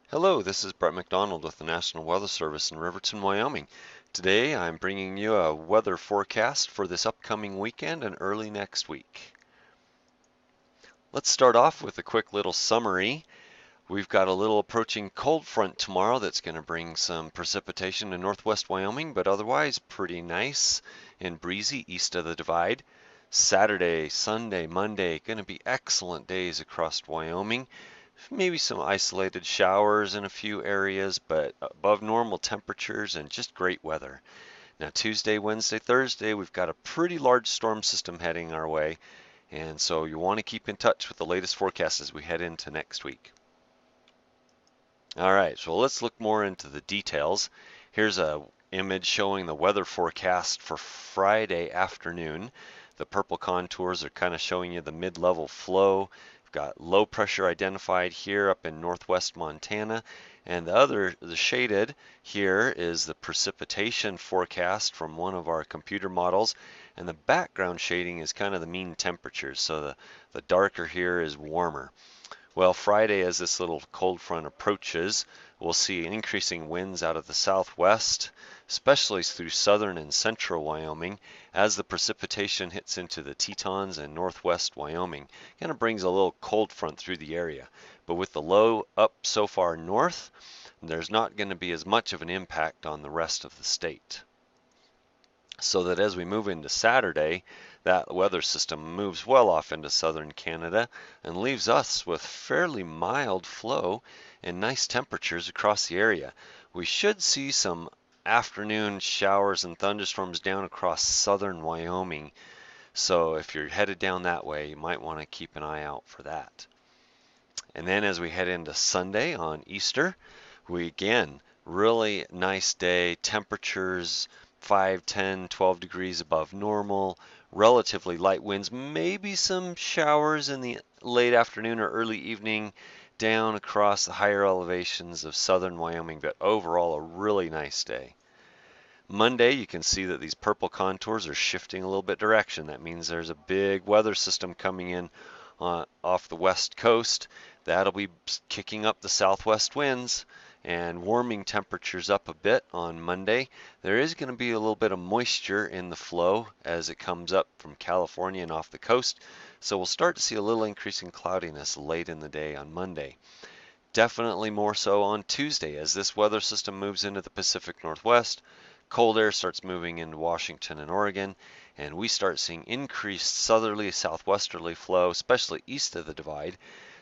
Hello, this is Brett McDonald with the National Weather Service in Riverton, Wyoming. Today I'm bringing you a weather forecast for this upcoming weekend and early next week. Let's start off with a quick little summary. We've got a little approaching cold front tomorrow that's going to bring some precipitation to northwest Wyoming, but otherwise pretty nice and breezy east of the divide. Saturday, Sunday, Monday, going to be excellent days across Wyoming. Maybe some isolated showers in a few areas, but above normal temperatures and just great weather. Now, Tuesday, Wednesday, Thursday, we've got a pretty large storm system heading our way, and so you want to keep in touch with the latest forecast as we head into next week. All right, so let's look more into the details. Here's a image showing the weather forecast for Friday afternoon. The purple contours are kind of showing you the mid-level flow. We've got low pressure identified here up in northwest Montana, and the shaded here is the precipitation forecast from one of our computer models, and the background shading is kind of the mean temperatures, so the darker here is warmer. Well, Friday, as this little cold front approaches, we'll see increasing winds out of the southwest, especially through southern and central Wyoming, as the precipitation hits into the Tetons and northwest Wyoming. Kind of brings a little cold front through the area. But with the low up so far north, there's not going to be as much of an impact on the rest of the state. So that as we move into Saturday, that weather system moves well off into southern Canada and leaves us with fairly mild flow and nice temperatures across the area. We should see some afternoon showers and thunderstorms down across southern Wyoming. So if you're headed down that way, you might want to keep an eye out for that. And then as we head into Sunday on Easter, we again, really nice day, temperatures 5, 10, 12 degrees above normal, relatively light winds, maybe some showers in the late afternoon or early evening down across the higher elevations of southern Wyoming, but overall a really nice day. Monday, you can see that these purple contours are shifting a little bit direction. That means there's a big weather system coming in off the west coast. That'll be kicking up the southwest winds and warming temperatures up a bit on Monday. There is going to be a little bit of moisture in the flow as it comes up from California and off the coast. So we'll start to see a little increase in cloudiness late in the day on Monday. Definitely more so on Tuesday as this weather system moves into the Pacific Northwest. Cold air starts moving into Washington and Oregon, and we start seeing increased southerly southwesterly flow, especially east of the divide.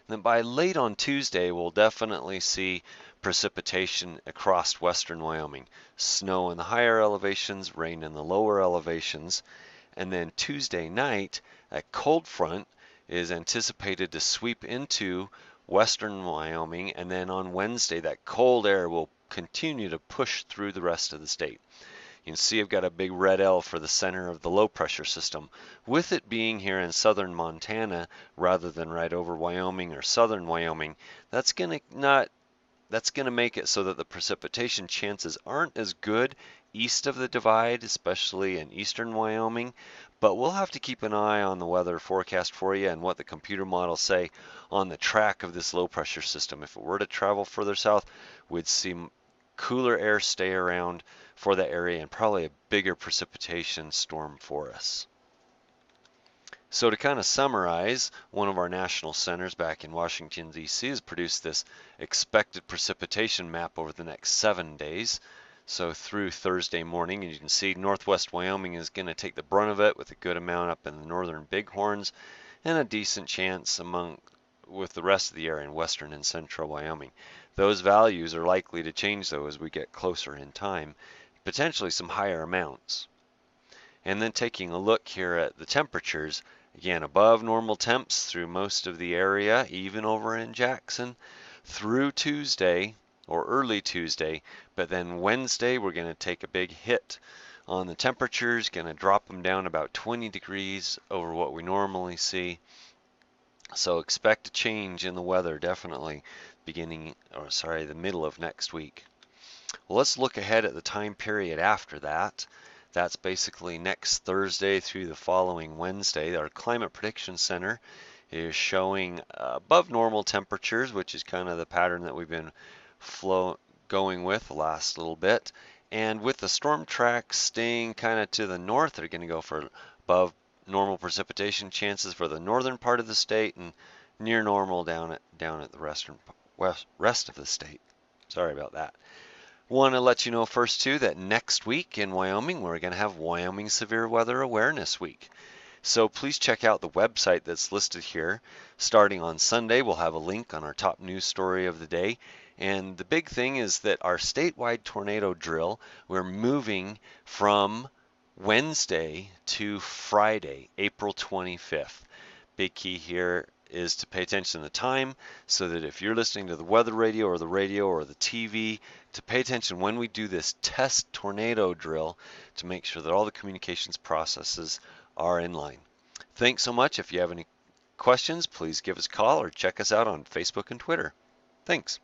And then by late on Tuesday, we'll definitely see precipitation across western Wyoming. Snow in the higher elevations, rain in the lower elevations. And then Tuesday night, a cold front is anticipated to sweep into western Wyoming, and then on Wednesday, that cold air will continue to push through the rest of the state. You can see I've got a big red L for the center of the low pressure system. With it being here in southern Montana rather than right over Wyoming or southern Wyoming, that's going to make it so that the precipitation chances aren't as good east of the divide, especially in eastern Wyoming. But we'll have to keep an eye on the weather forecast for you and what the computer models say on the track of this low pressure system. If it were to travel further south, we'd see cooler air stay around for the area and probably a bigger precipitation storm for us. So to kind of summarize, one of our national centers back in Washington, D.C. has produced this expected precipitation map over the next 7 days. So through Thursday morning, and you can see northwest Wyoming is going to take the brunt of it with a good amount up in the northern Bighorns and a decent chance with the rest of the area in western and central Wyoming. Those values are likely to change though as we get closer in time, potentially some higher amounts. And then taking a look here at the temperatures, again above normal temps through most of the area, even over in Jackson, through Tuesday or early Tuesday, but then Wednesday we're going to take a big hit on the temperatures, going to drop them down about 20 degrees over what we normally see. So expect a change in the weather definitely the middle of next week. Well, let's look ahead at the time period after that. That's basically next Thursday through the following Wednesday. Our Climate Prediction Center is showing above normal temperatures, which is kind of the pattern that we've been flow going with the last little bit. And with the storm tracks staying kind of to the north, they're going to go for above normal precipitation chances for the northern part of the state and near normal down at the rest of the state. Sorry about that. Want to let you know first too that next week in Wyoming we're going to have Wyoming Severe Weather Awareness Week. So please check out the website that's listed here. Starting on Sunday, we'll have a link on our top news story of the day. And the big thing is that our statewide tornado drill, we're moving from Wednesday to Friday, April 25th. Big key here is to pay attention to the time so that if you're listening to the weather radio or the TV, to pay attention when we do this test tornado drill to make sure that all the communications processes are in line. Thanks so much. If you have any questions, please give us a call or check us out on Facebook and Twitter. Thanks.